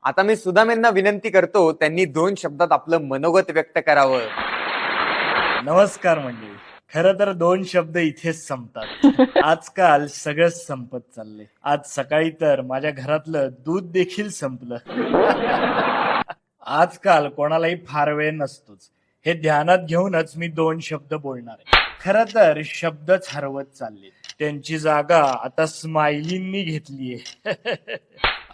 आता मी सुदामेंना विनंती करतो त्यांनी 2 शब्दात आपलं मनोगत व्यक्त करावं. नमस्कार मंडळी. खरं तर 2 शब्द इथेच संपतात. आजकाल सगळंच संपत चाललंय. आज सकाळी तर माझ्या घरातलं दूध देखील संपलं. आजकाल कोणालाही फार वेळ नसतोच. हे ध्यानात घेऊनच मी 2 शब्द बोलणार आहे. खरं तर शब्दच हरवत चालले. त्यांची जागा आता स्माइलींनी घेतलीये.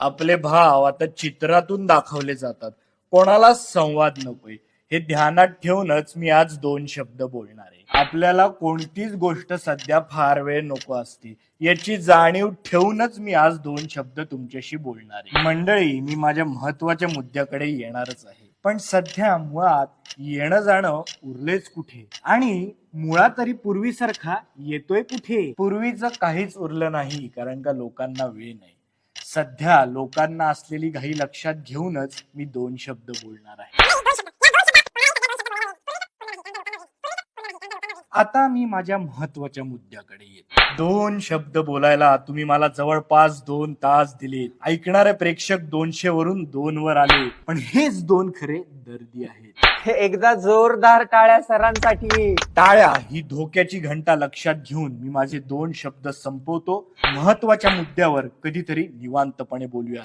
आपले भाव आता चित्रातून दाखवले जातात. कोणाला संवाद नकोय. हे ध्यानात ठेवूनच मी आज 2 शब्द बोलणार आहे. आपल्याला कोणतीच गोष्ट सध्या फार वेळ नको असते याची जाणीव ठेवूनच मी आज 2 शब्द तुमच्याशी बोलणार आहे. मंडळी, मी माझ्या महत्वाच्या मुद्द्याकडे येणारच आहे. पण सध्या मुळात येणं जाणं उरलेच कुठे, आणि मुळात तरी पूर्वीसारखा येतोय कुठे. पूर्वीचं काहीच उरलं नाही, कारण का लोकांना वेळ नाही. सध्या लोकांना असलेली घाई लक्षात घेऊनच मी 2 शब्द बोलणार आहे. आता मी माझ्या महत्वाच्या मुद्द्याकडे येतो. 2 शब्द बोलायला तुम्ही मला जवळपास 2 तास दिले. ऐकणारे प्रेक्षक 200 वरून 2 वर आले, पण हेच 2 खरे दर्दी आहेत. हे एकदा जोरदार टाळ्या सरांसाठी. टाळ्या ही धोक्याची घंटा लक्षात घेऊन मी माझे 2 शब्द संपवतो. महत्वाच्या मुद्द्यावर कधीतरी निवांतपणे बोलूया.